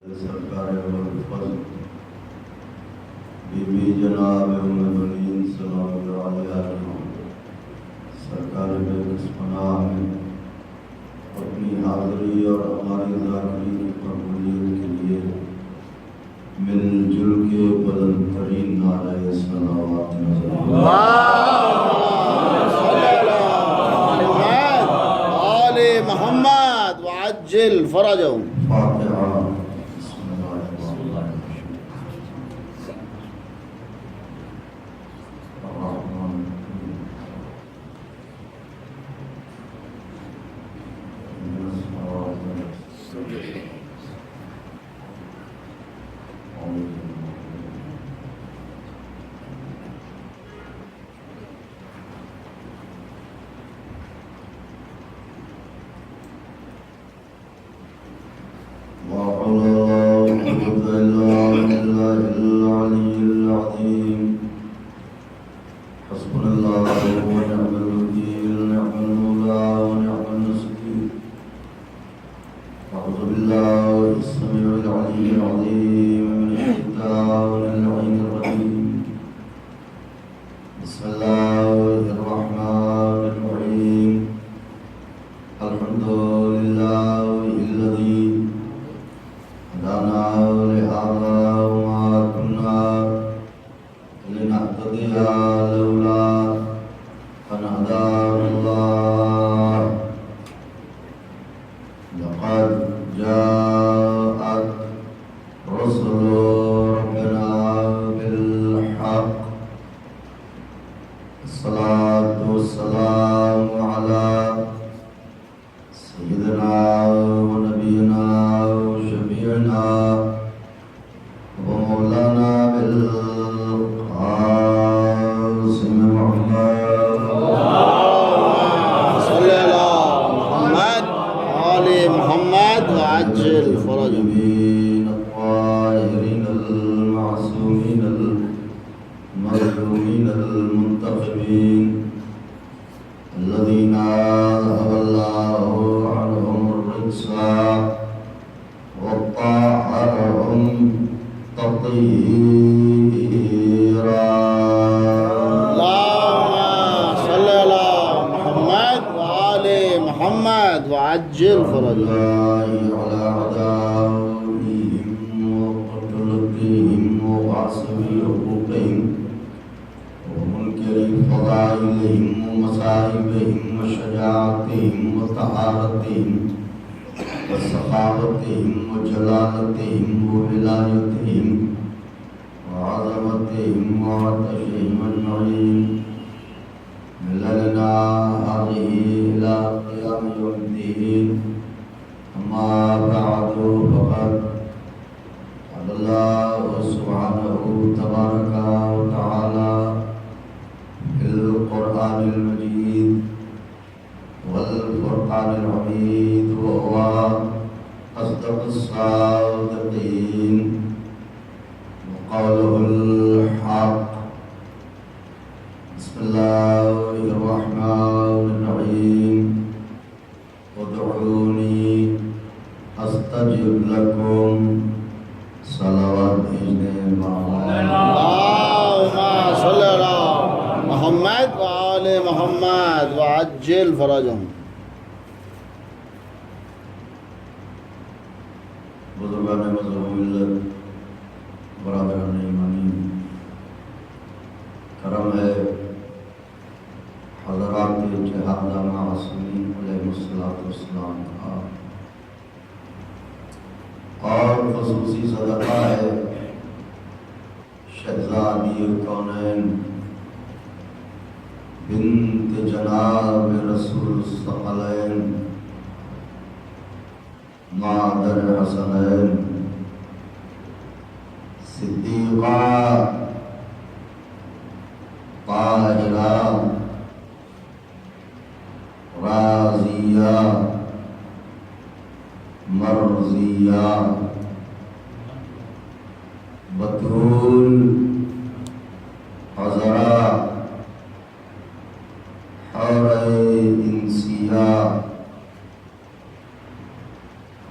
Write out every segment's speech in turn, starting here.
سرکار والفضل be be جناب ام بنین سلام اللہ علیہ سرکار بے پناہ میں اپنی حاضری اور ہماری ذاکری کی قبولیت کے لیے مل جل کے بلند ترین نعرہ صلوات آل محمد وعجل فرجهم. فاتحہ.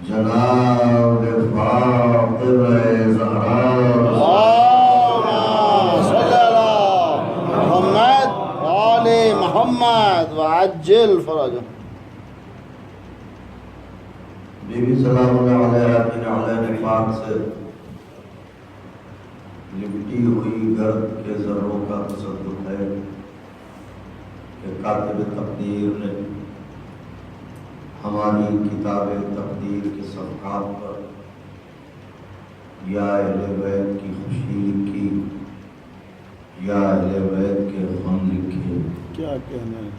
جناب کائنات سے لپٹی ہوئی گرد کے ذروں کا تصدق ہے کہ کاتب تقدیر نے ہماری کتاب تقدیر کے صفحات پر یا اہل بیت کی خوشی لکھی یا اہل بیت کے غم لکھے. کیا کہنا ہے.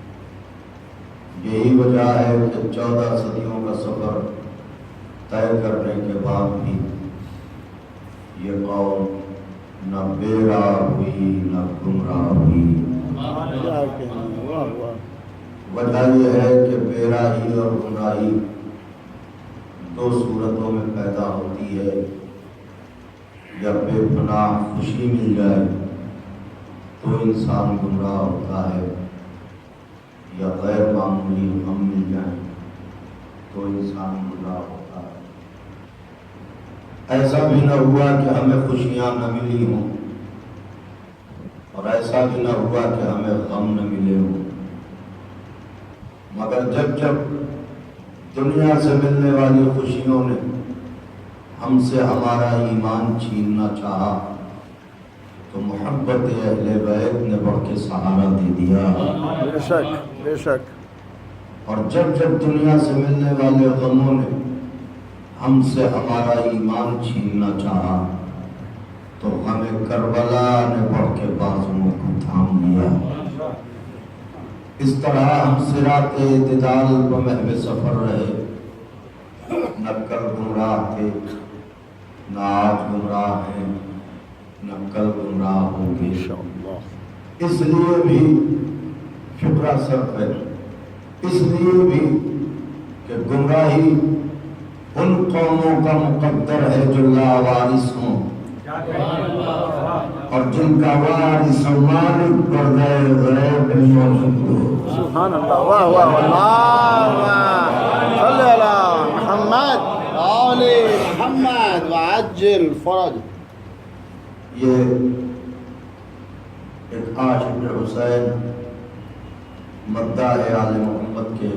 یہی وجہ ہے کہ 14 صدیوں کا سفر طے کرنے کے بعد بھی یہ قوم نہ بے راہ ہوئی نہ گمراہ ہوئی. کیا کہنا ہے. واہ واہ. وجہ یہ ہے کہ بے راہی اور گمراہی دو صورتوں میں پیدا ہوتی ہے. یا بے پناہ خوشی مل جائے تو انسان گمراہ ہوتا ہے، یا غیر معمولی غم مل جائے تو انسان گمراہ ہوتا ہے. ایسا بھی نہ ہوا کہ ہمیں خوشیاں نہ ملی ہوں اور ایسا بھی نہ ہوا کہ ہمیں غم نہ ملے ہوں، مگر جب جب دنیا سے ملنے والی خوشیوں نے ہم سے ہمارا ایمان چھیننا چاہا تو محبت اہل بیت نے بڑھ کے سہارا دے دیا. بے شک بے شک. اور جب جب دنیا سے ملنے والے غموں نے ہم سے ہمارا ایمان چھیننا چاہا تو غم کربلا نے بڑھ کے بازوؤں کو تھام لیا. اس طرح ہم صراط اعتدال پر محو سفر رہے، نہ کل گمراہ تھے نہ آج گمراہ ہیں نہ کل گمراہ ہوں گے. اس لیے بھی فکرہ صرف ہے، اس لیے بھی کہ گمراہی ان قوموں کا مقدر ہے جو لاوارث ہوں اور جن کا وارث مالک پردہ غیب میں موجود ہو. سبحان اللہ. واہ واہ. اللہم صلی علی محمد آل محمد وعجل فرج. یہ ایک عاشق حسین مداح آل محمد کے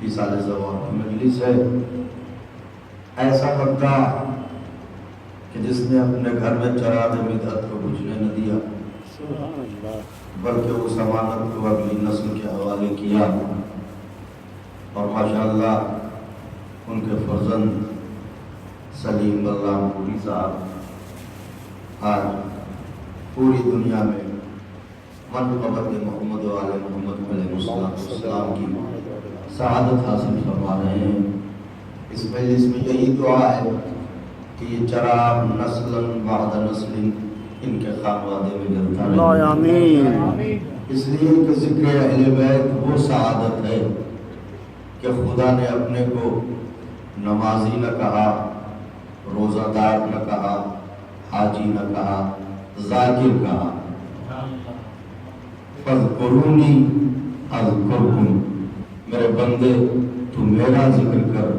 ایصال ثواب کی مجلس ہے. ایسا مداح کہ جس نے اپنے گھر میں چراغ بدعت کو بجھنے نہ دیا سبحان اللہ. بلکہ اس امانت کو اگلی نسل کے حوالے کیا، اور ماشاءاللہ ان کے فرزند سلیم اللہ پوری صاحب آج پوری دنیا میں منقبت محمد و آل محمد علیہ السلام کی سعادت حاصل فرما رہے ہیں. اس مجلس میں یہی دعا ہے کہ یہ چراغ نسلاً بعد نسل ان کے خانوادے میں جلتا رہے. اللہ آمین. اس لیے کہ ذکر اہل بیت وہ سعادت ہے کہ خدا نے اپنے کو نمازی نہ کہا، روزہ دار نہ کہا، حاجی نہ کہا، ذاکر کہا. فاذکرونی اذکرکم، میرے بندے تو میرا ذکر کر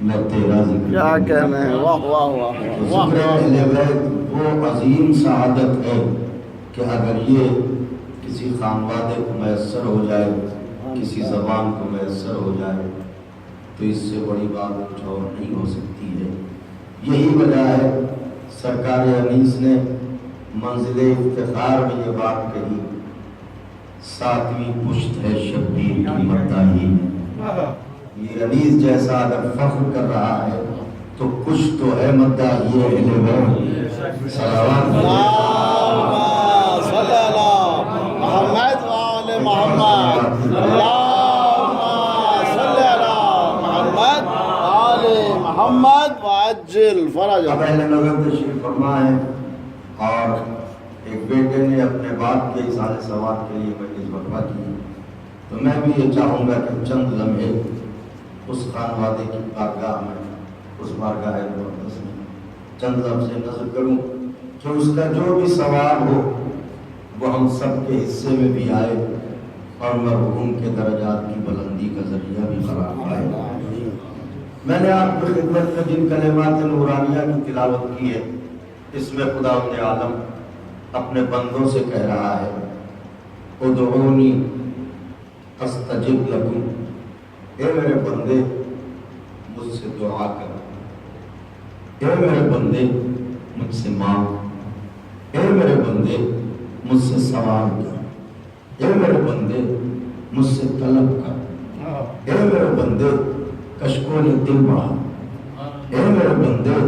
میں تیرا ذکر. کیا کہنا ہے. واہ واہ واہ واہ. ذکر اہل بیت وہ عظیم سعادت ہے کہ اگر یہ کسی خانوادے کو میسر ہو جائے، کسی زبان کو میسر ہو جائے تو اس سے بڑی بات کچھ اور نہیں ہو سکتی ہے. یہی وجہ ہے سرکار انیس نے منزل افتخار میں یہ بات کہی، 7ویں پشت ہے شبیر کی مداحی. یہ انیس جیسا اگر فخر کر رہا ہے تو کچھ تو ہے مداحی اہل بیت. صلوات اللہم صلی علی محمد وآل محمد. اللہم صلی علی محمد وآل محمد وعجل فرج. اب اہل نظر تشریف فرما ہے اور ایک بیٹے نے اپنے باپ کے ایصال ثواب کے لیے مجلس برپا کی، تو میں بھی یہ چاہوں گا کہ چند لمحے اس خانوادے کی بارگاہ میں، اس بارگاہ مقدس میں چند لمحے نظر کروں کہ اس کا جو بھی ثواب ہو وہ ہم سب کے حصے میں بھی آئے اور مرحوم کے درجات کی بلندی کا ذریعہ بھی قرار پائے. میں نے آپ کی خدمت میں جن کلمات نورانیہ کی تلاوت کی ہے، اس میں خداوند عالم اپنے بندوں سے کہہ رہا ہے، ادعونی استجب لکم، اے میرے بندے مجھ سے دعا کر اے میرے بندے مجھ سے مانگ، اے میرے بندے مجھ سے سوال کر، اے میرے بندے مجھ سے طلب کر، اے میرے بندے کشکول دل بڑھا، اے میرے بندے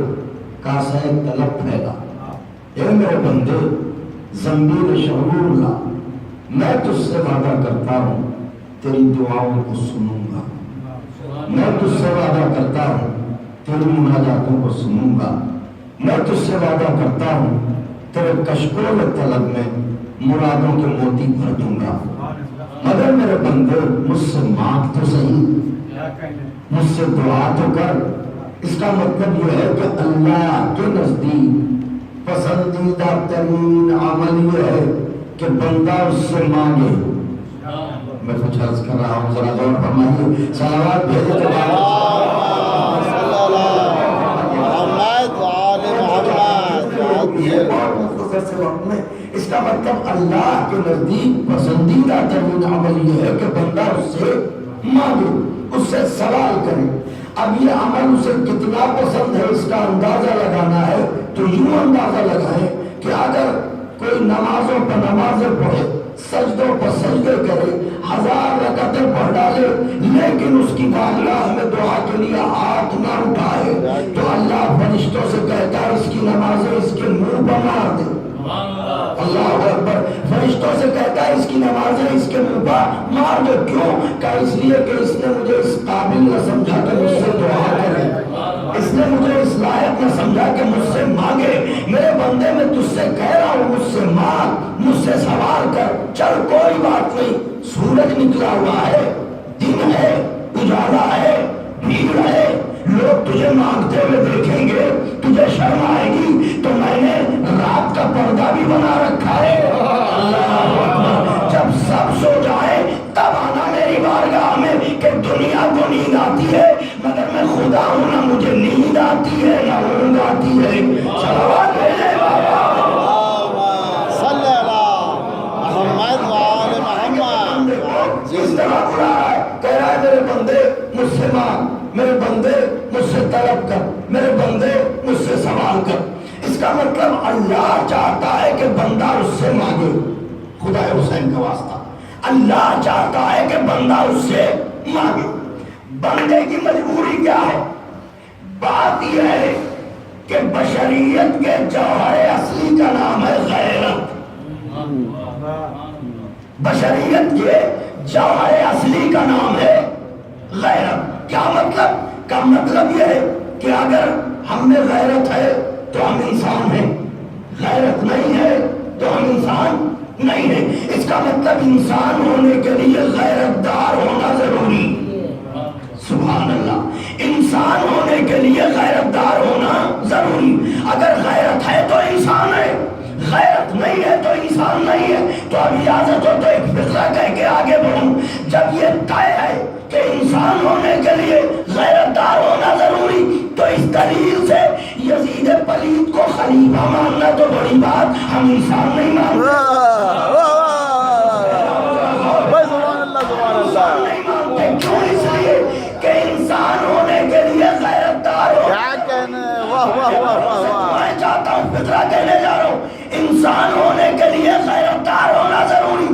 کاسہ طلب پھیلا، اے میرے بندے زنبیل شعور لا، میں تجھ سے وعدہ کرتا ہوں تیری دعاؤں کو سنوں گا، میں تجھ سے وعدہ کرتا ہوں تیری مناجاتوں کو سنوں گا، میں تجھ سے وعدہ کرتا ہوں تیرے کشکول طلب میں مرادوں کے موتی بھر دوں گا، مگر میرے بندے مجھ سے مانگ تو صحیح، مجھ سے دعا تو کر۔ اس کا مطلب یہ ہے کہ اللہ کے نزدیک پسندیدہ ترین عمل یہ ہے کہ بندہ اس سے مانگے۔ میں کچھ عرض کر رہا ہوں، ذرا غور فرمائیے، صلوات بھیجے تو اس کا مطلب اللہ کے نزدیک پسندیدہ ترین عمل یہ ہے کہ بندہ اس سے مانگے، اس سے سوال کرے۔ اب یہ عمل اسے کتنا پسند ہے اس کا اندازہ لگانا ہے تو یوں اندازہ لگائیں کہ اگر کوئی نمازوں پر نمازیں پڑھے، سجدوں پر سجدے کرے، 1000 رکعتیں پڑھ ڈالے، لیکن اس کی بارگاہ میں دعا کے لیے ہاتھ نہ اٹھائے تو اللہ فرشتوں سے کہتا ہے اس کی نمازیں اس کے منہ پر مار دے۔ اللہ اکبر، فرشتوں سے کہتا ہے اس کی نمازیں اس کے منہ پر مار دے۔ کیوں؟ کہ اس لیے کہ اس نے مجھے اس قابل نہ سمجھا کہ مجھ سے دعا کرے، اس نے مجھے اس لائق نہ سمجھا کہ مجھ سے مانگے۔ میرے بندے میں تجھ سے کہہ رہا ہوں مجھ سے مانگ، مجھ سے سوال کر، چل کوئی بات نہیں، سورج نکلا ہوا ہے، دن ہے، اجالا ہے، بھیڑ ہے، لوگ تجھے مانگتے ہوئے دیکھیں گے، تجھے شرم آئے گی، تو میں نے رات کا پردہ بھی بنا رکھا ہے۔ اللہ اکبر، جب سب سو جائے تب آنا میری بارگاہ میں کہ دنیا کو نیند آتی ہے مگر میں خدا ہوں، نہ مجھے نیند آتی ہے نہ اونگ آتی ہے۔ صلوات بھیجے بابا صلی اللہ محمد وآل محمد۔ اس طرح بلا رہا ہے، کہہ رہا ہے میرے بندے مجھ سے مانگ، میرے بندے مجھ سے طلب کر، میرے بندے مجھ سے سوال کر۔ اس کا مطلب اللہ چاہتا ہے کہ بندہ اس سے مانگے۔ خدا حسین کا واسطہ، اللہ چاہتا ہے کہ بندہ اس سے مانگے۔ بندے کی مجبوری کیا ہے؟ بات یہ ہے کہ بشریت کے جوہر اصلی کا نام ہے غیرت۔ بشریت کے جوہر اصلی کا نام ہے غیرت۔ کیا مطلب؟ کا مطلب یہ ہے کہ اگر ہم میں غیرت ہے تو ہم انسان ہیں، غیرت نہیں ہے تو ہم انسان نہیں ہے۔ اس کا مطلب انسان ہونے کے لیے غیرت دار ہونا ضروری۔ سبحان اللہ، انسان ہونے کے لیے غیرت دار ہونا ضروری۔ اگر غیرت ہے تو انسان ہے، غیرت نہیں ہے تو انسان نہیں ہے۔ تو اب اجازت ہو تو ایک فقرہ کہہ کے آگے بڑھوں۔ جب یہ طے ہے کہ انسان ہونے کے لیے غیرت دار ہونا ضروری، تو اس دلیل سے یزید پلید کو خلیفہ ماننا تو بڑی بات، ہم انسان نہیں مانتے۔ نہیں مانتے کیوں؟ اس لیے کہ انسان ہونے کے لیے غیرت دار ہو۔ کیا کہنے، واہ واہ واہ واہ واہ۔ میں چاہتا ہوں، فطرہ کہنے جا رہا ہوں، انسان ہونے کے لیے غیرت دار ہونا ضروری۔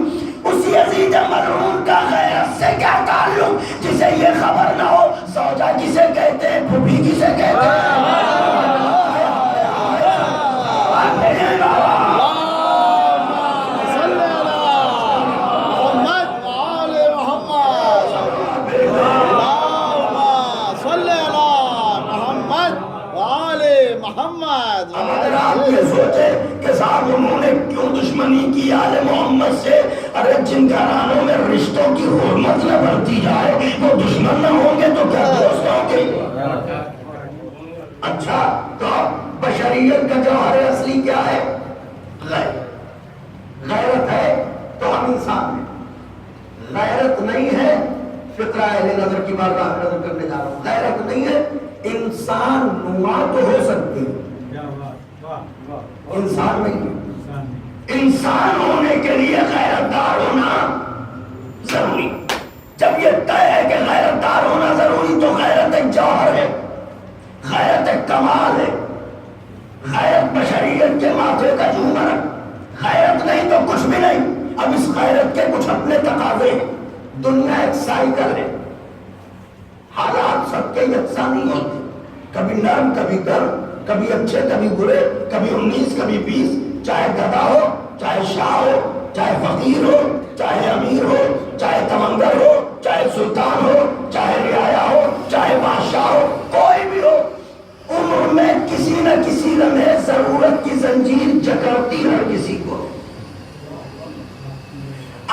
اس یزید ملعون کا غیرت سے کیا تعلق جسے یہ خبر نہ ہو زوجہ کسے کہتے ہیں، پھوپھی کسے کہتے ہیں۔ اگر آپ یہ سوچے کہ صاحب انہوں نے کیوں دشمنی کی آل محمد سے، ارے جن گھرانوں میں رشتوں کی حرمت نہ بڑھتی جائے وہ دشمن نہ ہوں گے تو کیا دوست ہوں گے؟ اچھا، تو بشریت کا جوہر اصلی کیا ہے؟ غیرت ہے تو ہم انسان ہیں، غیرت نہیں ہے، فطرہ اہل نظر کی بارگاہ میں نظر کرنے جا رہا ہوں، غیرت نہیں ہے، انسان نما تو ہو سکتے ہیں، انسان نہیں ہے۔ انسان ہونے کے لیے غیرت دار ہونا ضروری۔ جب یہ طے ہے کہ غیرت دار ہونا ضروری تو غیرت ایک جوہر ہے، غیرت کمال ہے. غیرت بشریت کے ماتھے کا جھومر. غیرت نہیں تو کچھ بھی نہیں. اب اس غیرت کے کچھ اپنے تقاضے ہیں. دنیا ایک سائیکل ہے, حالات سب کے یکساں نہیں ہوتے, کبھی نرم کبھی گرم, کبھی اچھے کبھی برے, کبھی 19 کبھی 20. چاہے گدھا ہو, چاہے شاہ ہو, چاہے فقیر ہو, چاہے امیر ہو, چاہے تمنگر ہو, چاہے سلطان ہو, چاہے رعایا ہو, چاہے بادشاہ ہو, کوئی بھی ہو, عمر میں کسی نہ کسی لمحے ضرورت کی زنجیر جکڑتی ہے کسی کو.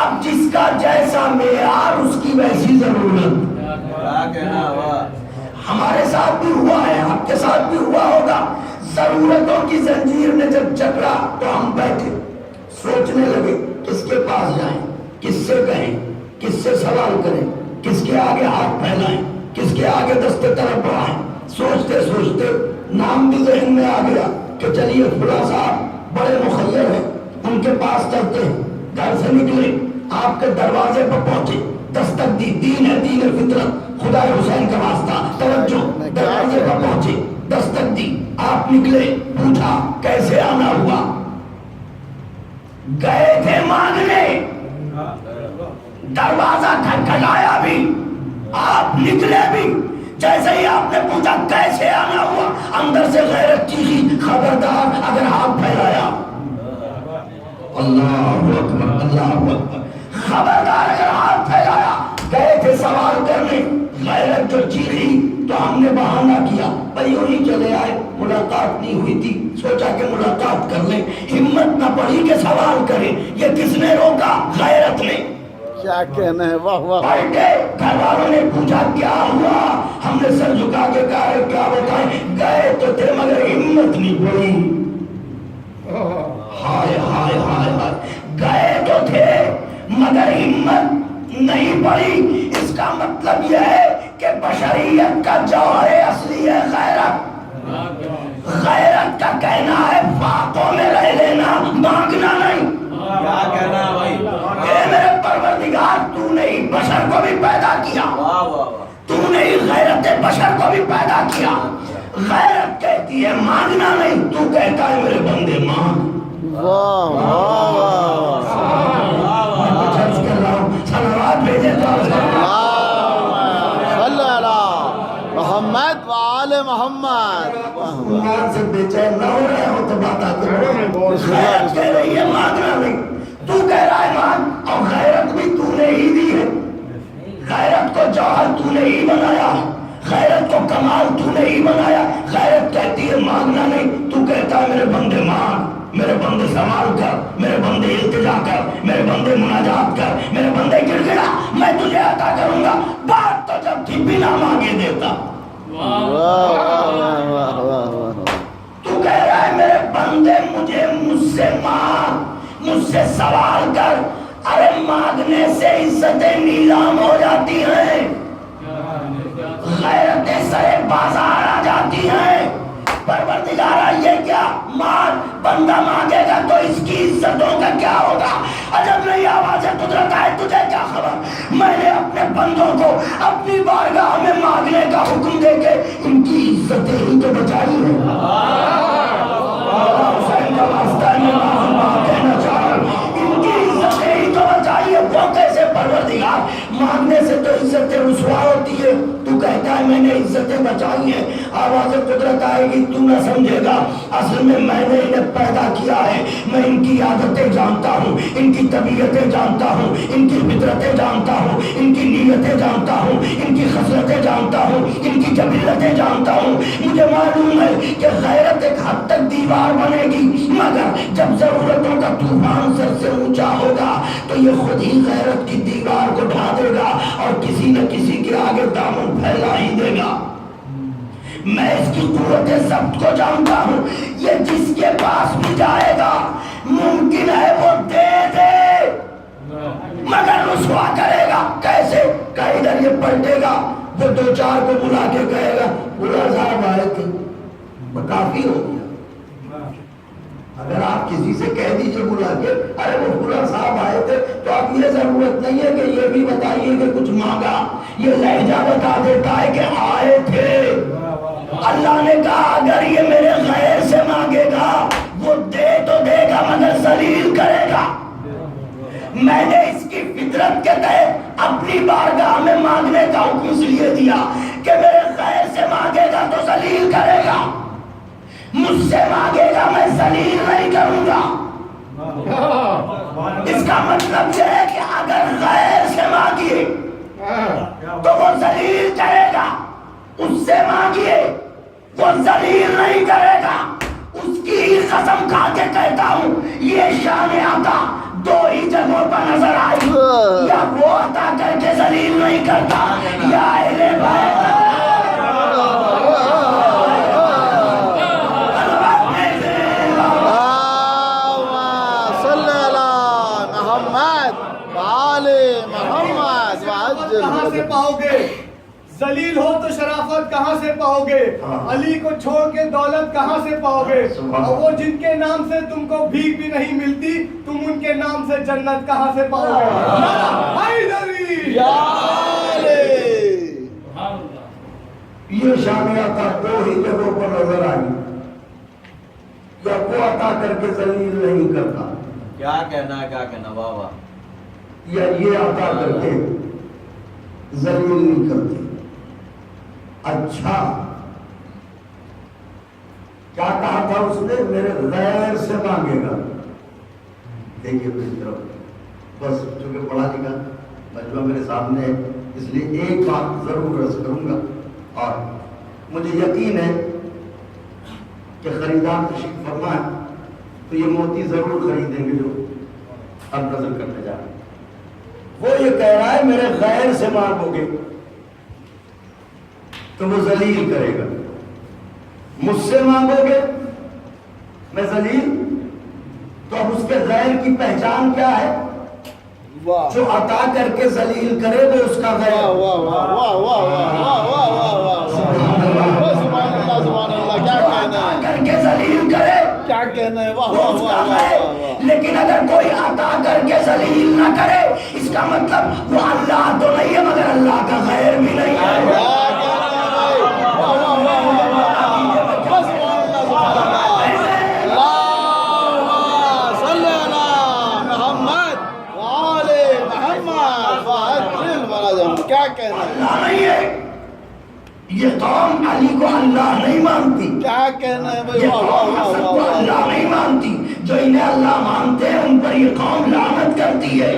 اب جس کا جیسا معیار اس کی ویسی ضرورت. ہمارے ساتھ بھی ہوا ہے, آپ کے ساتھ بھی ہوا ہوگا. ضرورتوں کی زنجیر نے جب جکڑا تو ہم بیٹھے سوچنے لگے کس کے پاس جائیں, کس سے کہیں, کس سے سوال کریں, کس کے آگے ہاتھ پھیلائیں, کس کے آگے دستے طرف بڑھائیں. سوچتے سوچتے نام بھی ذہن میں آ گیا کہ چلیے فلاں صاحب بڑے مخیر ہیں, ان کے پاس چلتے ہیں. گھر سے نکلے, آپ کے دروازے پر پہنچے, دستک دی, دین ہے دین فطرت, خدا حسین کا واسطہ, توجہ. دروازے پر پہنچے, دستک دی, آپ نکلے, پوچھا کیسے آنا ہوا. گئے تھے مانگنے, دروازہ کھٹکھٹایا بھی, آپ نکلے بھی. جیسے ہی آپ نے پوچھا کیسے آنا ہوا, اندر سے غیرت چیخی, خبردار اگر ہاتھ پھیلایا. اللہ اکبر, اللہ اکبر, خبردار اگر ہاتھ پھیلایا. گئے تھے سوال کرنے, غیرت جو چیخی تو ہم نے بہانہ کیا, بھائی یوں ہی چلے آئے, ملاقات نہیں ہوئی تھی, سوچا کہ ملاقات کر لیں. ہمت نہ پڑی کہ سوال کریں. یہ کس نے روکا؟ غیرت نے. کیا کہنا ہے, واہ واہ. بیٹھے, گھر والوں نے پوچھا کیا ہوا, ہم نے سر جھکا کے کہا کیا بتائیں. گئے تو تھے مگر ہمت نہیں پڑی. ہائے ہائے ہائے ہائے, گئے تو تھے مگر ہمت نہیں پڑی. اس کا مطلب یہ ہے کہ بشریت کا جوہر اصلی ہے غیرت. غیرت کا کہنا ہے فاقوں میں رہ لینا, مانگنا نہیں. کیا کہنا ہے بھائی, اے میرے پروردگار, تو نے ہی بشر کو بھی پیدا کیا, تو نے ہی غیرت بشر کو بھی پیدا کیا. غیرت کہتی ہے مانگنا نہیں, تو کہتا ہے میرے بندے مانگ. واہ واہ میں کچھ عرض کر رہا ہوں, صلوات بھیجے تو صلی اللہ محمد و آل محمد. ایمان سے بے چین نہ ہو رہے ہو تو بات آتے ہو. غیرت کہہ رہی ہے مانگنا نہیں, تو کہہ رہا ہے مانگ. اور غیرت بھی تو نے ہی دی ہے. غیرت کو جوہر تو نے ہی بنایا, غیرت کو کمال تو نے ہی بنایا. غیرت کہتی ہے مانگنا نہیں, تو کہتا ہے میرے بندے مانگ, میرے بندے سوال کر, میرے بندے التجا کر, میرے بندے مناجات کر, میرے بندے گڑ گڑا, میں تجھے عطا کروں گا. بات تو جب تھی بنا مانگے دیتا. تو کہہ رہا ہے میرے بندے مجھے مجھ سے مانگ, مجھ سے سوال کر. ارے مانگنے سے عزتیں نیلام ہو جاتی ہیں, غیرتیں سرے بازار آ جاتی ہیں. پروردگارا یہ کیا مانگ, بندہ مانگے گا تو اس کی عزتوں کا کیا ہوگا. عجب نہیں آواز قدرت ہے, تجھے کیا خبر. میں نے اپنے بندوں کو اپنی بارگاہ میں مانگنے کا حکم دے کے ان کی عزتیں ہی تو بچائی ہیں. حسین کا واسطہ ہے, میں کہنا چاہ رہا ہوں, ان کی عزتیں ہی تو بچائی ہے. وہ کیسے پروردگار, مانگنے سے تو عزتیں رسوا ہوتی ہے, تو کہتا ہے میں نے عزتیں بچائی ہیں. آواز قدرت آئے گی تو نہ سمجھے گا, اصل میں نے انہیں پیدا کیا ہے. میں ان کی عادتیں جانتا ہوں, ان کی طبیعتیں جانتا ہوں, ان کی فطرتیں جانتا ہوں, ان کی نیتیں جانتا ہوں, ان کی خصلتیں جانتا ہوں, ان کی جبلتیں جانتا ہوں. مجھے معلوم ہے کہ غیرت ایک حد تک دیوار بنے گی, مگر جب ضرورتوں کا طوفان سر سے اونچا ہوگا تو یہ خود ہی غیرت کی دیوار کو ڈھا دے گا اور کسی نہ کسی کے آگے دامن پھیلا ہی دے گا. میں اس کی قوت ضبط کو جانتا ہوں. یہ جس کے پاس بھی جائے گا ممکن ہے وہ دے دے مگر رسوا کرے گا. کیسے کہ ادھر یہ پلٹے گا, وہ دو چار کو بلا کے کہے گا بلا صاحب آئے تھے, کافی ہو گیا. اگر آپ کسی سے کہہ دیجئے بلا کے ارے وہ بلا صاحب آئے تھے, تو اب یہ ضرورت نہیں ہے کہ یہ بھی بتائیے کہ کچھ مانگا. یہ لہجہ بتا دیتا ہے کہ آئے تھے. اللہ نے کہا اگر یہ میرے غیر سے مانگے گا وہ دے تو دے گا مگر ذلیل کرے گا. میں نے اس کی فطرت کے تحت اپنی بارگاہ میں مانگنے کا حکم اس لیے دیا کہ میرے غیر سے مانگے گا تو ذلیل کرے گا, مجھ سے مانگے گا میں ذلیل نہیں کروں گا. اس کا مطلب یہ ہے کہ اگر غیر سے مانگیے تو وہ ذلیل کرے گا, اس سے مانگیے وہ ذلیل نہیں کرے گا. اس کی ہی قسم کھا کے کہتا ہوں یہ شان عطا دو ہی جگہوں پر نظر آئی, یا وہ عطا کر کے ذلیل نہیں کرتا یا اہل بیت. کہاں سے پاؤ گے؟ ذلیل ہو تو شرافت کہاں سے پاؤ گے؟ علی کو چھوڑ کے دولت کہاں سے پاؤ گے؟ اور وہ جن کے نام سے تم کو بھیک بھی نہیں ملتی تم ان کے نام سے جنت کہاں سے پاؤ گے؟ حیدری یہ شان عطا دو ہی جگہوں پر نظر آئی, یا وہ عطا کر کے ذلیل نہیں کرتا کیا کہنا واہ واہ, یا یہ عطا کر کے ذلیل نہیں کرتے. اچھا کیا کہا تھا اس نے؟ میرے غیر سے مانگے گا. دیکھیے میری طرف, بس چونکہ پڑھا لکھا مجمع میرے سامنے ہے اس لیے ایک بات ضرور عرض کروں گا, اور مجھے یقین ہے کہ خریدار تشریف فرما ہے تو یہ موتی ضرور خریدیں گے جو اب نظر کرنے جا رہے ہیں. وہ یہ کہہ رہا ہے میرے غیر سے مانگو گے تو وہ ذلیل کرے گا, مجھ سے مانگو گے میں ذلیل. تو اب اس کے غیر کی پہچان کیا ہے؟ جو عطا کر کے ذلیل کرے وہ اس کا غیر. کر کے ذلیل کرے کیا کہنا ہے؟ واہ وہ اس کا غیر. لیکن اگر کوئی عطا کر کے ذلیل نہ کرے اس کا مطلب وہ اللہ تو نہیں ہے مگر اللہ کا غیر بھی نہیں ہے. کیا کہنا اللہ نہیں ہے. یہ قوم علی کو اللہ نہیں مانتی. کیا کہنا ہے بھائی؟ یہ قوم حسن کو اللہ نہیں مانتی. جو انہیں اللہ مانتے ہیں ان پر یہ قوم لعنت کرتی ہے.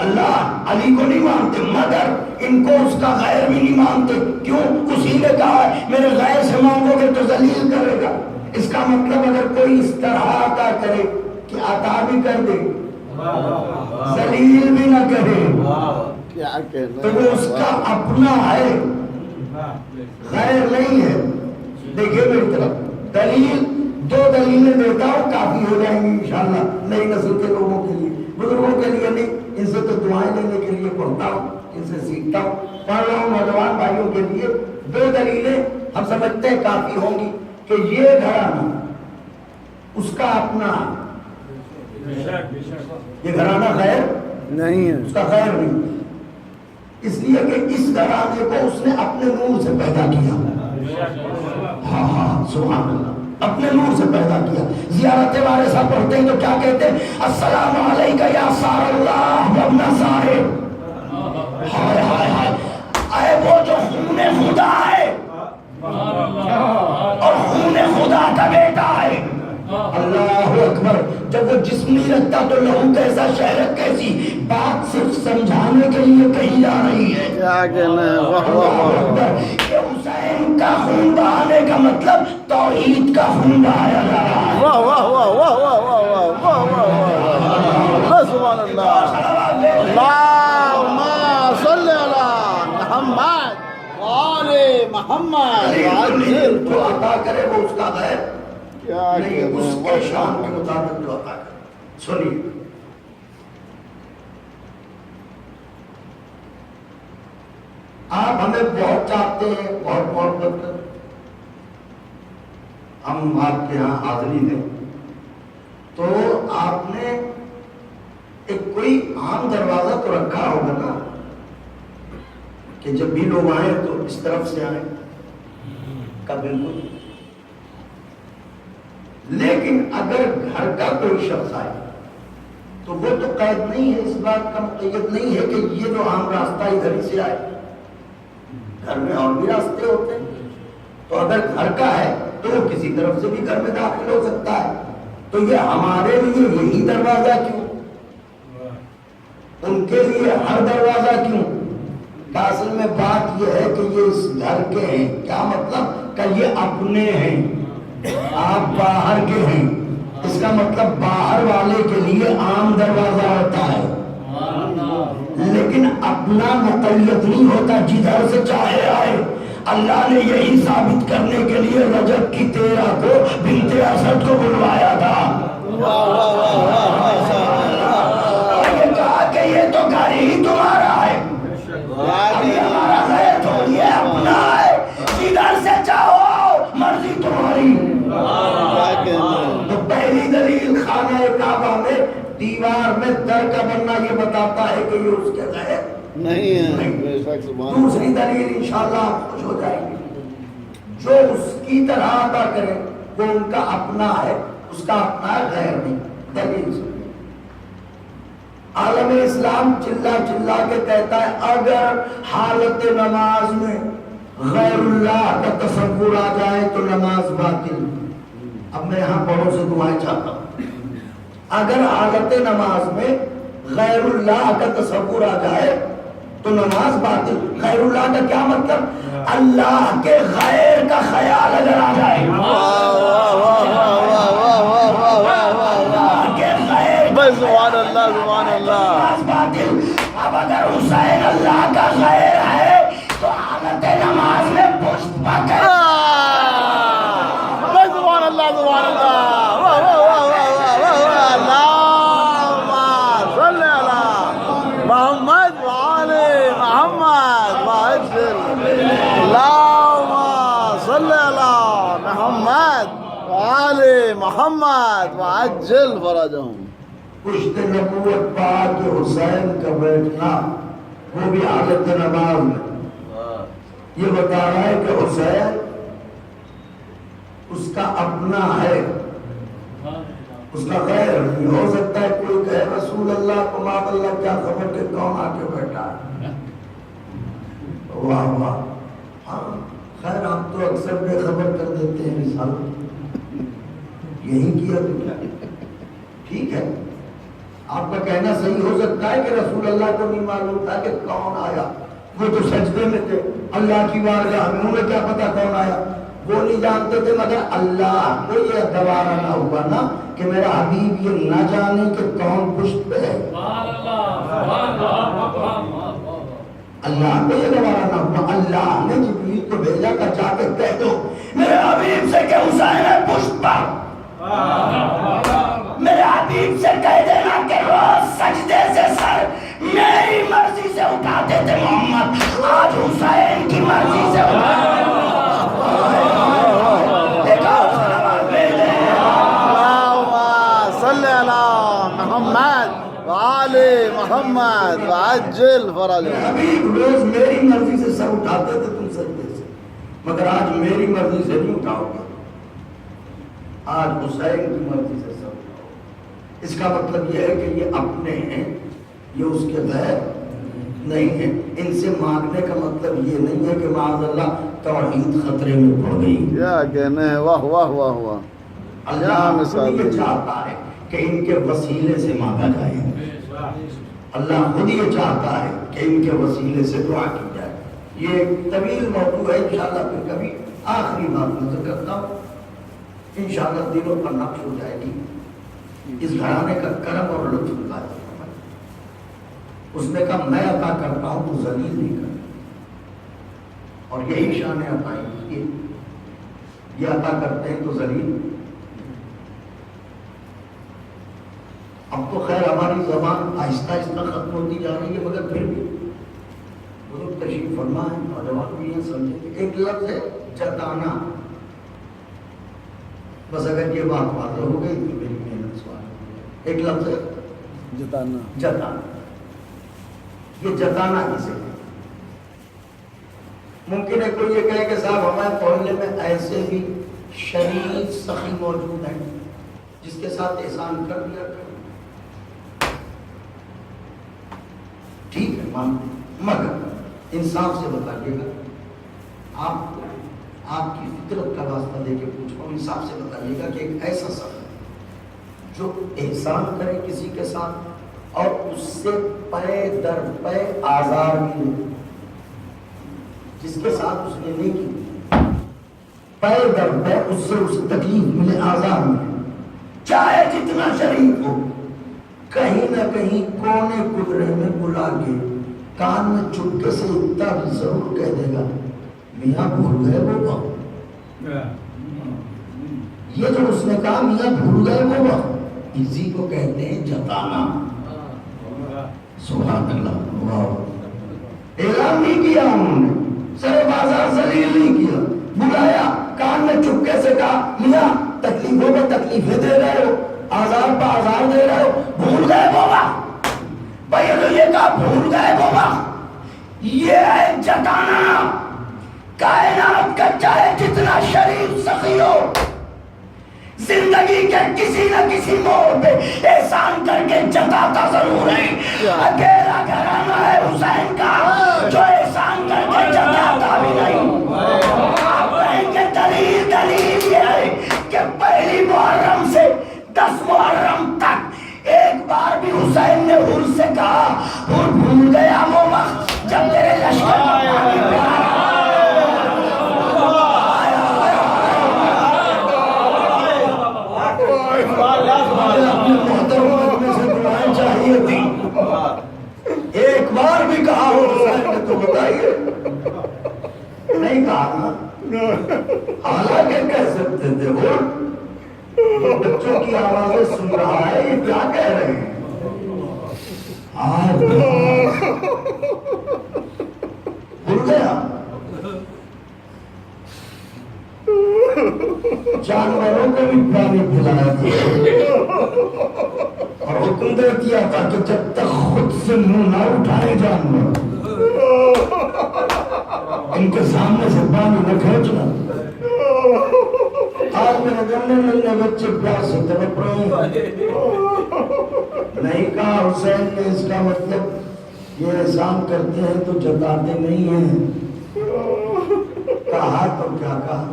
اللہ علی کو نہیں مانتے مگر ان کو اس کا غیر بھی نہیں مانتے. کیوں؟ اسی نے کہا ہے میرے غیر سے مانگو گے تو ذلیل کرے گا. اس کا مطلب اگر کوئی اس طرح عطا کرے کہ عطا بھی کر دے ذلیل بھی نہ کرے کیا کہنا تو وہ اس کا اپنا ہے, غیر نہیں ہے. دیکھیے میری طرف دلیل, دو دلیلیں دیتا ہوں کافی ہو جائیں گی انشاءاللہ نئی نسل کے لوگوں کے لیے. بزرگوں کے لیے نہیں, ان سے تو دعائیں لینے کے لیے پڑھتا ہوں, ان سے سیکھتا ہوں, پڑھ رہا ہوں. نوجوان بھائیوں کے لیے دو دلیلیں ہم سمجھتے ہیں کافی ہوں گی کہ یہ گھرانہ اس کا اپنا ہے. یہ گھرانہ خیر نہیں ہے, اس کا خیر نہیں, اس لیے کہ اس گھرانے کو اس نے اپنے نور سے پیدا کیا. ہاں ہاں سبحان اللہ, اپنے نور سے پیدا کیا. زیارت وارثہ پڑھتے ہیں تو کیا کہتے ہیں؟ السلام علیکہ یا سار اللہ و ابن سارے. ہائے ہائے ہائے, اے وہ جو خون خدا ہے اور خون خدا کا بیٹا ہے. اللہ اکبر. جب وہ جسم نہیں رکھتا تو لہو کیسا شہرت کیسی. بات صرف سمجھانے کے لیے کہی جا رہی ہے. کیا کہنا ہے؟ اللہ اکبر. کہ حسین کا خون بہانے کا مطلب توحید کا خون بہایا جا رہا ہے. واہ واہ واہ واہ واہ واہ واہ واہ واہ, سبحان اللہ. اللہم صلی علی محمد وآل محمد. جو عطا کرے وہ اس کا غیر کیا نہیں, اس کے شان کے مطابق جو عطا کرے. سنیے آپ ہمیں بہت چاہتے ہیں, بہت محبت کرتے, ہم آپ کے ہاں حاضری ہیں تو آپ نے ایک کوئی عام دروازہ تو رکھا ہوگا نا. کہ جب بھی لوگ آئیں تو اس طرف سے آئیں کا بالکل. لیکن اگر گھر کا کوئی شخص آئے تو وہ تو قید نہیں ہے، اس بات کا مقید نہیں ہے کہ یہ جو عام راستہ ادھر ہی سے آئے. گھر میں اور بھی راستے ہوتے ہیں. تو اگر گھر کا ہے تو وہ کسی طرف سے بھی گھر میں داخل ہو سکتا ہے. تو یہ ہمارے لیے یہی دروازہ کیوں، ان کے لیے ہر دروازہ کیوں؟ کہ اصل میں بات یہ ہے کہ یہ اس گھر کے ہیں. کیا مطلب؟ کہ یہ اپنے ہیں، آپ باہر کے ہیں. اس کا مطلب باہر والے کے لیے عام دروازہ ہوتا ہے، لیکن اپنا مقید نہیں ہوتا، جدھر سے چاہے آئے. اللہ نے یہی ثابت کرنے کے لیے رجب کی 13 کو بنت اسد کو بلوایا تھا. یہ کہا کہ یہ تو گھر ہی تمہارا ہے، ہمارا غیر تھوڑی ہے، اپنا ہے، جدھر سے چاہو مرضی تمہاری. تو پہلی دلیل خانہ کعبہ میں دیوار میں در کا بننا یہ بتاتا ہے کہ یہ اس کے غیر نہیں ہے. دوسری دلیل انشاءاللہ آپ خوش ہو جائیں گے، جو اس کی طرح عطا کرے وہ ان کا اپنا ہے، اس کا اپنا غیر نہیں. دلیل سنیے. عالم اسلام چلا چلا کے کہتا ہے اگر حالت نماز میں غیر اللہ کا تصور آ جائے تو نماز باطل. اب میں یہاں بڑوں سے دعائیں چاہتا ہوں. اگر حالت نماز میں غیر اللہ کا تصور آ جائے تو نماز باطل. غیر اللہ کا کیا مطلب؟ اللہ کے غیر کا خیال اگر آ جائے، اللہ کے غیر کا سبحان اللہ سبحان اللہ. نماز باطل. اب اگر حسین اللہ کا غیر ہے تو حالت نماز میں پشت پکڑ. سبحان اللہ سبحان اللہ. اللهم صل على محمد وعلى محمد وعجل. اللهم صل على محمد وعلى محمد وعجل فرجهم. پشت نبوت پا کے حسین کا بیٹھنا وہ بھی حالت نماز میں یہ بتا رہا ہے کہ حسین اس کا اپنا ہے، اس کا غیر نہیں. ہو سکتا ہے کوئی کہے رسول اللہ کو ماذ اللہ کیا خبر کہ کون آ کے بیٹھا ہے. واہ واہ. ہاں خیر آپ تو اکثر بے خبر کر دیتے ہیں مثال یہی کیا تو کیا. ٹھیک ہے آپ کا کہنا صحیح ہو سکتا ہے کہ رسول اللہ کو نہیں معلوم تھا کہ کون آیا. وہ تو سجدے میں تھے اللہ کی بارگاہ میں، انہیں کیا پتا کون آیا، وہ نہیں جانتے تھے. مگر اللہ کو یہ گوارا نہ ہوا نا کہ میرا حبیب یہ نہ جانے کہ کون پشت پہ ہے. اللہ کو یہ گوارا نہ ہوا. اللہ نے جبریل کو بھیجا کہ جا کے کہہ دو میرے حبیب سے کہ حسین ہے پشت پر. میرے حبیب سے کہہ دینا کہ روز سجدے سے سر میری مرضی سے اٹھاتے تھے محمد، آج حسین کی مرضی سے محمد وعجل فرجه. حبیب روز میری مرضی سے سر اٹھاتے تھے تم سجدے سے، مگر آج میری مرضی سے نہیں اٹھاؤ گے، آج حسین کی مرضی سے سر اٹھاؤ. اس کا مطلب یہ ہے کہ یہ اپنے ہیں، یہ اس کے غیر نہیں ہیں. ان سے مانگنے کا مطلب یہ نہیں ہے کہ معاذ اللہ توحید خطرے میں پڑ گئی. کیا کہنے ہیں، واہ واہ واہ واہ. اللہ خود یہ چاہتا ہے کہ ان کے وسیلے سے مانگا جائے. اللہ خود یہ چاہتا ہے کہ ان کے وسیلے سے دعا کی جائے. یہ ایک طویل موضوع ہے، انشاءاللہ پھر کبھی آخری بات نظر کرتا ہوں، انشاءاللہ دلوں پر نقش ہو جائے گی. اس گھرانے کا کرم اور لطف اللہ ہے. اس نے کہا میں عطا کرتا ہوں تو ذلیل نہیں کرتا، اور یہی شان عطائی یہ عطا کرتے ہیں تو ذلیل. اب تو خیر ہماری زبان آہستہ آہستہ ختم ہوتی جا رہی ہے، مگر پھر بھی بزرگ تشریف فرما ہے، نوجوان بھی یہ سمجھے کہ ایک لفظ ہے جتانا. بس اگر یہ بات واضح ہو گئی تو میری محنت سوال. ایک لفظ ہے جتانا. جتانا. یہ جتانا کسے ممکن ہے کوئی یہ کہے کہ صاحب ہمارے محلے میں ایسے بھی شریف سخی موجود ہیں جس کے ساتھ احسان کر دیا کرو، ٹھیک ہے مان، مگر انصاف سے بتائیے گا، آپ کی فطرت کا واسطہ دے کے پوچھ رہا ہوں، انصاف سے بتائیے گا کہ ایک ایسا سخی جو احسان کرے کسی کے ساتھ اور اس سے پے در پے آزار ملے، جس کے ساتھ اس نے نیکی پے در پے اس سے اسے تکلیف ملے، آزار ملے، چاہے جتنا شریف ہو، کہیں نہ کہیں کونے کدرے میں بلا کے کان میں چپکے سے اتنا بھی ضرور کہہ دے گا میاں بھول گئے وہ وقت، یہ جو اس نے کہا میاں بھول گئے وہ وقت، اسی کو کہتے ہیں جتانا۔ سبحان اللہ، واہ، اعلان نہیں کیا انہوں نے، سر بازار ذلیل نہیں کیا، بلایا، کان میں چپکے سے کہا میاں تکلیفوں میں تکلیفیں دے رہے ہو، آزار پہ آزار دے رہے ہو، بھول گئے وہ وقت، بھائی نے یہ کہا بھول گئے وہ وقت، یہ ہے جتانا۔ کائنات کا چاہے جتنا شریف سخی ہو، زندگی کے کسی نہ کسی موڑ پہ احسان کر کے جتاتا ضرور ہے۔ اکیلا گھرانہ ہے حسین کا جو احسان کر کے جتاتا بھی نہیں۔ آپ کہیں کہ دلیل یہ ہے کہ پہلی محرم سے 10 محرم تک ایک بار بھی حسین نے حر سے کہا حر بھول گیا وہ وقت جب تیرے لشکر میں پانی پڑا۔ ایک بار بھی کہا ہو حسین نے تو بتائیے، نہیں کہا نا، حالانکہ کہہ سکتے تھے وہ بچوں کی آوازیں سن رہا ہے، یہ کیا کہہ رہے ہیں، بھول گیا۔ جانوروں کو بھی پانی پلایا تھا اور حکم دے دیا تھا کہ جب تک خود سے منہ نہ اٹھائے جانور ان کے سامنے سے پانی نہ کھینچنا۔ آج میرے گھر بچے پیاس سے تڑپ رہے ہیں، نہیں کہا حسین نے اس کا مطلب یہ احسان کرتے ہیں تو جتاتے نہیں ہیں، کہا تو کیا کہا،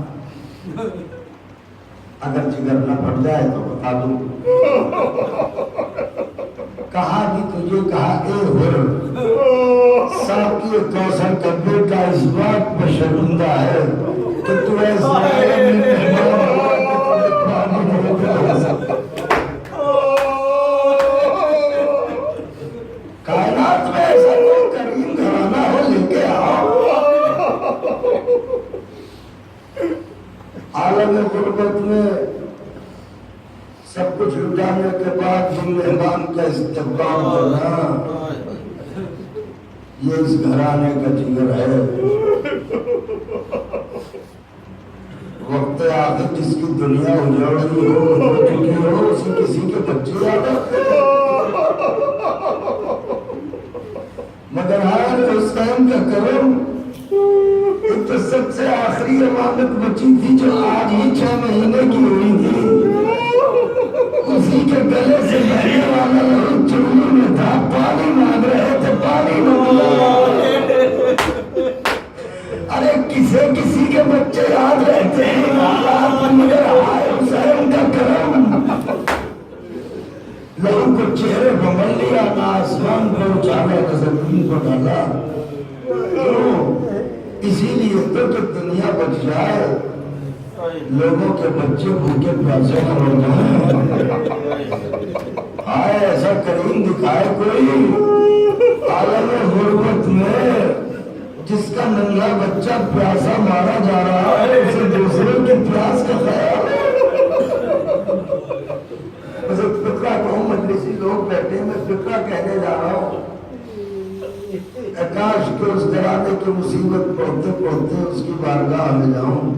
اگر جگر نہ پڑ جائے تو بتا دوں، کہا بھی تجھے کہا اے حر ساقی کوثر کا بیٹا اس بات پر شرمندہ ہے کہ تو ایسا کائنات میں ایسا کوئی کریم گھرانہ ہو لے کے آؤ۔ عالم غربت میں سب کچھ لٹانے کے بعد ہم مہمان کا استقبال کرنا، یہ اس گھرانے کا جگر ہے۔ وقت آخر جس کی دنیا اجڑ رہی ہو چکی ہو اسی کسی کے بچے یاد آتے ہیں، مگر ہر حسین کا کرم ایک تو سب سے آخری امانت بچی تھی جو آج ہی 6 مہینے کی ہوئی تھی، اسی کے گلے سے بہنے والا لہو چلو میں تھا، پانی مانگ رہے تھے پانی نہ ملا۔ ارے کسی کے بچے یاد رہتے ہیں مگر آئے حسین کا کرم، لہو کو چہرے پر مل لیا، نہ آسمان کو اچھالا نہ زمین کو ڈالا، اسی لیے تو کہ دنیا بچ جائے، لوگوں کے بچے بھوکے پیاسے نہ مر جائیں۔ آئے ایسا کریم دکھائے کوئی عالم غربت میں جس کا ننھا بچہ پیاسا مارا جا رہا ہے، اسے دوسروں کے پیاس کا خیال ہے۔ بس ایک فقرہ کہوں، مجلسی لوگ بیٹھے، میں فقرہ کہنے جا رہا ہوں، کاش کہ اس گھرانے کی مصیبت پڑھتے پڑھتے اس کی بارگاہ میں جاؤں۔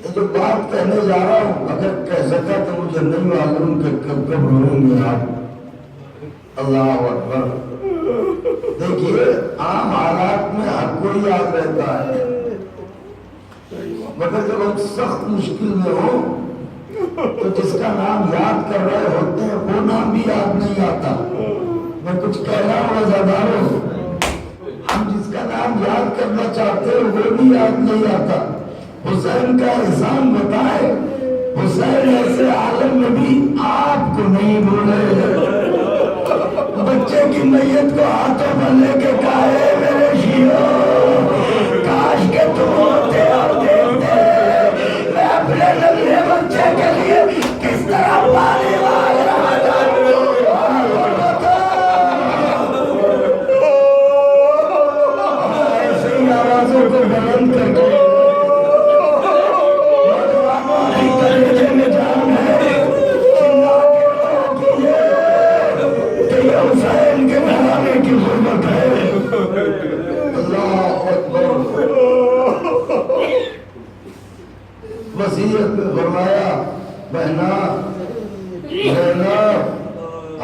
یہ جو بات کہنے جا رہا ہوں اگر کہہ سکا تو مجھے نہیں معلوم کہ کب کب روئیں گے آپ۔ اللہ اکبر۔ دیکھیے عام حالات میں ہر کوئی یاد رہتا ہے، مگر جب ہم سخت مشکل میں ہو تو جس کا نام یاد کر رہے ہوتے ہیں وہ نام بھی یاد نہیں آتا۔ میں کچھ کہہ رہا ہوں عزاداروں، ہم جس کا نام یاد کرنا چاہتے ہیں وہ بھی یاد نہیں آتا۔ حسین کا احسان بتائے، حسین ایسے عالم میں بھی آپ کو نہیں بھولے۔ بچے کی میت کو ہاتھوں میں لے کے کہے میرے شیعوں کاش کے تم ہوتے اور دیکھتے میں اپنے ننھے بچے کے لیے کس طرح پانی مانگ رہا تھا۔ ایسے ہی آوازوں کو بلند کر کے کلیجے میں جان ہے، چلا کے کیجئے کہ یہ حسین کے گھرانے کی غربت ہے۔ اللہ اکبر۔ وصیت میں فرمایا بہنا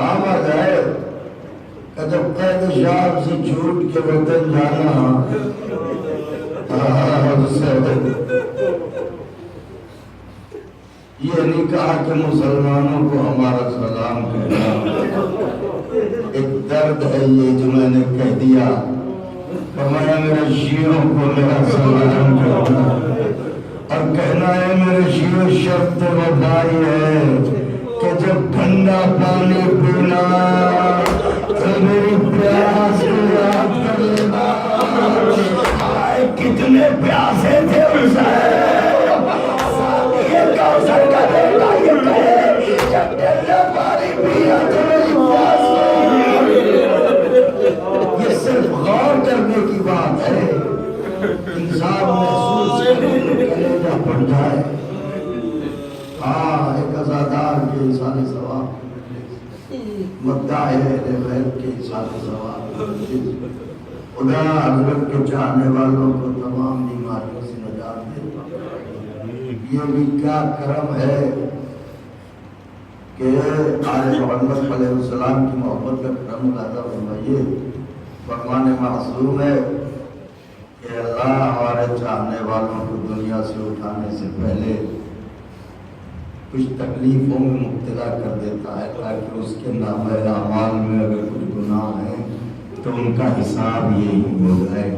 آمد ہے کہ جب قید شام سے چھوٹ کے وطن جانا یہ نہیں کہا کہ مسلمانوں کو ہمارا سلام کہنا، ایک درد ہے یہ جو میں نے کہہ دیا، فرمایا میرے شیعوں کو میرا سلام کہنا، اور کہنا ہے میرے شیعوں شرط وفائی ہے کہ جب ٹھنڈا پانی پینا تو میری پیاس کو یاد کر لینا۔ آئے کتنے پیاسے تھے یہ کوثر کا بیٹا یہ کہے جب ٹھنڈا پانی پیا تو میری پیاس کو۔ یہ صرف غور کرنے کی بات ہے، انسان محسوس کرنے کلیجہ پڑ جائے۔ ہاں ایک عزادار کے انسان ثواب، مدعا ہے غیر کے انسان ثواب، خدا حضرت کے چاہنے والوں کو تمام بیماریوں سے نجات دے۔ یہ بھی کیا کرم ہے کہ آل محمد علیہ السلام کی محبت کا کرم ملاحظہ فرمائیے۔ فرمان معصوم ہے کہ اللہ ہمارے چاہنے والوں کو دنیا سے اٹھانے سے پہلے کچھ تکلیفوں میں مبتلا کر دیتا ہے تاکہ اس کے نامہ اعمال میں اگر کچھ گناہ ہیں تو ان کا حساب یہی ہو جائے۔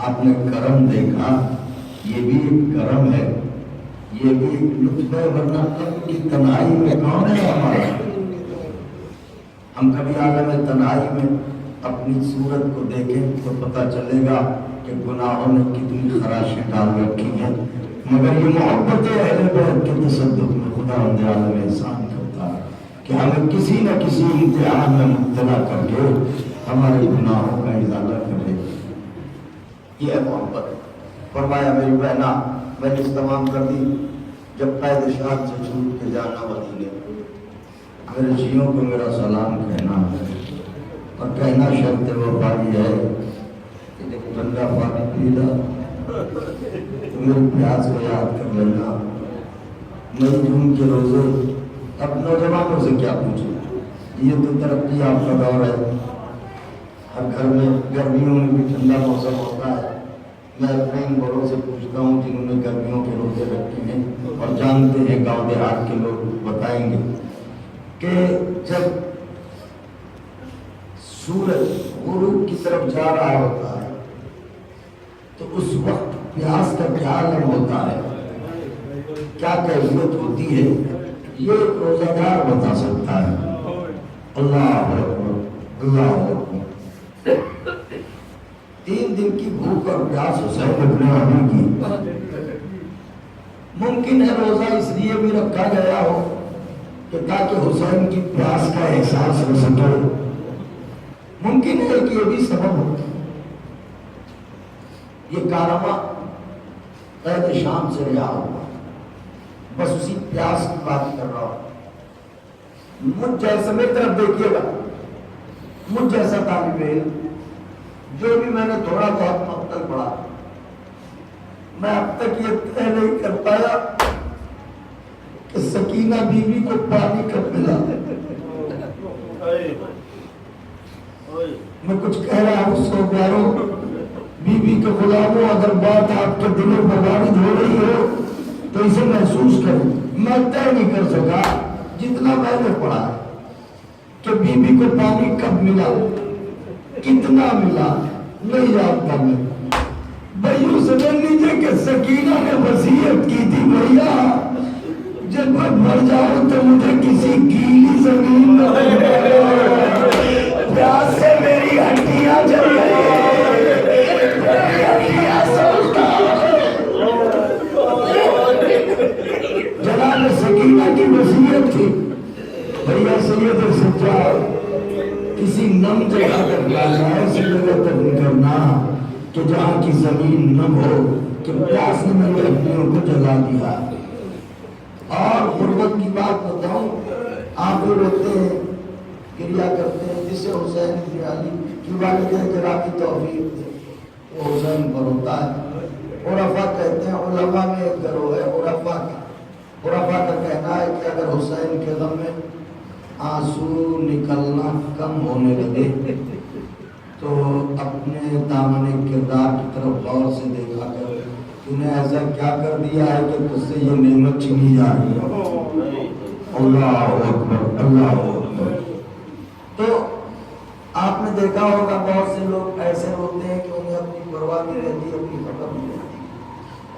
آپ نے کرم دیکھا، یہ بھی ایک کرم ہے، یہ بھی ایک لطف ہے، ورنہ قبر کی تنہائی میں کون ہے ہمارا؟ ہم کبھی عالم تنہائی میں اپنی صورت کو دیکھیں تو پتہ چلے گا کہ گناہوں نے کتنی خراشیں ڈال رکھی ہیں، مگر یہ محبت اہل بیت کے تصدق میں خدا عالم احسان کرتا ہے کہ ہمیں کسی نہ کسی امتحان میں مبتلا کر کے ہمارے گناہوں کا ازالہ کرے۔ یہ ہے محبت۔ فرمایا میری بہنا میں نے تمام کر دی، جب قید شام سے چھوٹ کے جانا مدینے، میرے شیعوں کو میرا سلام کہنا اور کہنا شرط وفائی ہے کہ جب ٹھنڈا پانی پینا تو میری پیاس کو یاد کر لینا۔ مئی جون کے روزے اب نوجوانوں سے کیا پوچھیں، یہ تو ترقی یافتہ دور ہے، ہر گھر میں گرمیوں میں بھی ٹھنڈا موسم ہوتا ہے۔ میں اپنے ان بڑوں سے پوچھتا ہوں جنہوں نے گرمیوں کے روزے رکھے ہیں اور جانتے ہیں، گاؤں دیہات کے لوگ بتائیں گے کہ جب سورج غروب کی طرف جا رہا ہوتا ہے تو اس وقت پیاس کا کیا عالم ہوتا ہے، کیا کیفیت ہوتی ہے، یہ ایک روزہ دار بتا سکتا ہے۔ اللہ اکبر، اللہ اکبر۔ 3 دن کی بھوک اور پیاس حسین ابن علی کی، ممکن ہے روزہ اس لیے بھی رکھا گیا ہو کہ تاکہ حسین کی پیاس کا احساس ہو سکے، ممکن ہے کہ یہ بھی سبب ہو۔ یہ کارواں قید شام سے رہا ہوا، بس اسی پیاس کی بات کر رہا ہوں۔ مجھ جیسا، میری طرف دیکھیے گا، مجھ جیسا طالب علم جو بھی میں نے تھوڑا بہت مقتل پڑھا، میں اب تک یہ طے نہیں کر پایا کہ سکینہ بیوی کو پانی کب ملا۔ میں کچھ کہہ رہا ہوں سو پیاروں، بیوی کے غلاموں، اگر بات آپ کے دلوں پر وارد ہو رہی ہو تو اسے محسوس کریں۔ میں طے نہیں کر سکا، جتنا میں نے پڑھا ہے کہ بیوی کو پانی کب ملا، کتنا ملا، نہیں جانتا میں۔ بھائیوں سمجھ لیجیے کہ سکینہ نے وصیت کی تھی، بھیا جب میں مر جاؤں تو مجھے کسی گیلی زمین میں پیاس سے میری ہڈیاں جل گئی، میری ہڈیاں سوچتا۔ جناب سکینہ کی وصیت تھی، بھیا سید سجاد کسی نم جگہ پر لانا ہے، اسی جگہ تک نکلنا کہ جہاں کی زمین نم ہو، کہ پیاس نے میری ہڈیوں کو جلا دیا۔ اور غربت کی بات بتاؤں، آپ لوگ روتے ہیں، گریا کرتے ہیں، جسے حسین بن علی کی والدین گرامی توفیق تھے، وہ حسین پر ہوتا ہے۔ عرفا کہتے ہیں علماء میں ایک گروہ ہے عرفا کا کہنا ہے کہ اگر حسین کے غم میں آنسو نکلنا کم ہونے لگے تو اپنے دامن کردار کی طرف غور سے دیکھا کر انہیں ایسا کیا کر دیا ہے کہ تجھ سے یہ نعمت چھینی جا رہی ہے۔ اللہ اکبر، اللہ اکبر۔ تو آپ نے دیکھا ہوگا بہت سے لوگ ایسے ہوتے ہیں کہ انہیں اپنی پرواہ نہیں رہتی، اپنی خبر نہیں رہتی۔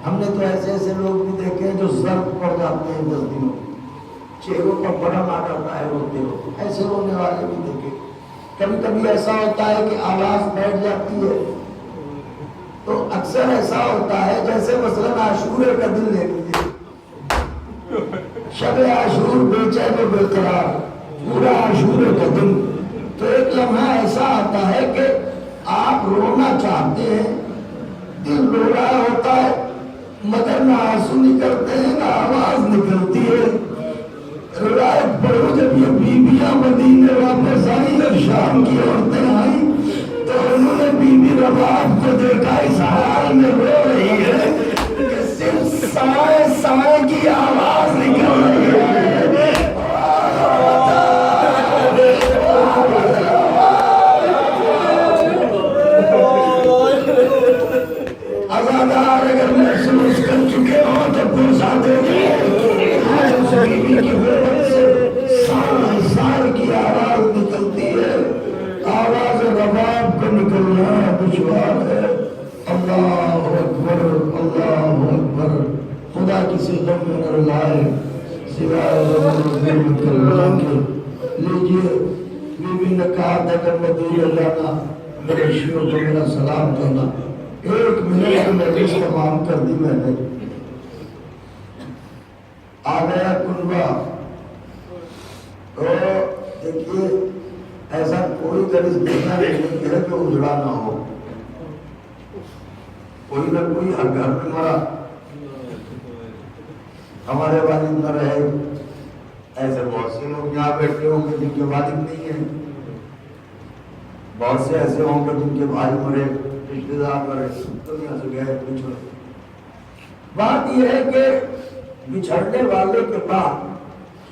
ہم نے تو ایسے ایسے لوگ بھی دیکھے جو زرد پڑ جاتے ہیں 10 دنوں، چہروں پر بڑا آ جاتا ہے روتے ہو، ایسے رونے والے بھی دیکھے۔ کبھی کبھی ایسا ہوتا ہے کہ آواز بیٹھ جاتی ہے، تو اکثر ایسا ہوتا ہے جیسے مثلاً عاشورے کا دن لے لیجیے، شب عاشور بے چین و بے قرار، پورا عاشورے کا دن، تو ایک لمحہ ایسا آتا ہے کہ آپ رونا چاہتے ہیں، دل رو رہا ہوتا ہے مگر نہ آنسو نکلتے ہیں نہ آواز نکلتی ہے۔ روایت پڑھو جب یہ بیویاں مدینے واپس آئیں اور شام کی عورتیں آئیں تو انہوں نے بی بی رباب کو دیکھا اس حال میں رو رہی ہے کہ صرف سائے سائے کی آواز نکل رہی ہے۔ ازادار اگر محسوس کر چکے ہوں تو پرسا دے سائے کی آواز نکلتی ہے، آواز رباب کو نکلنا دشوار ہے۔ اللہ اکبر، اللہ اکبر۔ خدا کسی غم میں نہ لائے سوائے غم اللہ کے۔ لیجیے بیوی نے کہا تھا کہ مدینہ جانا، میرے شیعوں کو میرا سلام کہنا۔ 1 منٹ میں مجلس تمام کر دی میں نے، آ گیا کنبہ۔ تو دیکھیے ایسا کوئی درس دینا نہیں ہے کہ اجڑا نہ ہو، کوئی نہ کوئی ہر گھر میں مرا، ہمارے والد نہ رہے، ایسے بہت سے لوگ یہاں بیٹھے ہوں گے جن کے والد نہیں ہیں، بہت سے ایسے ہوں گے جن کے بھائی مرے، رشتے دار مرے، دنیا سے گئے بچھڑے۔ بات یہ ہے کہ بچھڑنے والے کے بعد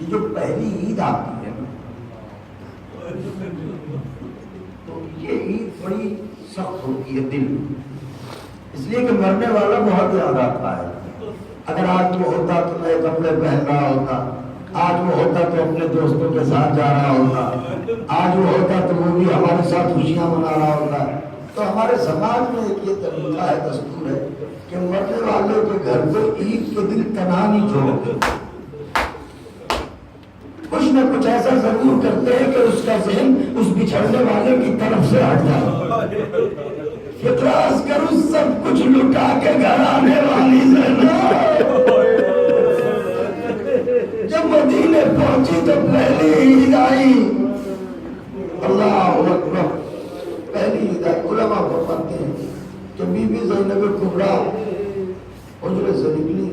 یہ جو پہلی عید آتی ہے تو یہ عید بڑی سخت ہوتی ہے دل، اس لیے کہ مرنے والا بہت یاد آتا ہے۔ اگر آج وہ ہوتا تو نئے کپڑے پہن رہا ہوتا، آج وہ ہوتا تو اپنے دوستوں کے ساتھ جا رہا ہوتا، آج وہ ہوتا تو وہ بھی ہمارے ساتھ خوشیاں منا رہا ہوتا۔ تو ہمارے سماج میں ایک یہ طریقہ ہے، دستور ہے کہ مرنے والے کے گھر کو عید کے دن تنہا نہیں چھوڑتے، کچھ نہ کچھ ایسا ضرور کرتے ہیں کہ اس کا ذہن اس بچھڑنے والے کی طرف سے ہٹ جائے۔ فطراز کرو سب کچھ لٹا کے گھر آنے والی زینب جب مدینے پہنچی تو پہلی عید آئی۔ اللہ اکبر، پہلی عید آئی۔ علماء فرماتے ہیں کہ بی بی زینب کبریٰ حجرے سے نکلی،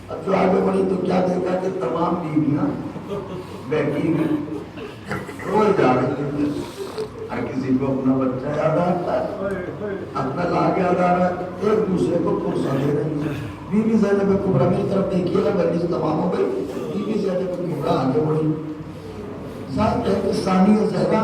اب جو آگے بڑھی تو کیا دیکھا کہ تمام بیویاں بیٹھی روئے جا رہی ہیں۔ ہر کسی کو اپنا بچہ یاد آتا ہے، اپنا لاگ یاد آ رہا ہے، ایک دوسرے کو پرسا دے رہی ہیں۔ بی بی زینب کبریٰ میری طرف دیکھیے گا، مجلس تمام ہو گئی، بی بی زینب کبریٰ آگے بڑھی، ظاہر ہے کہ ثانیہ زہرا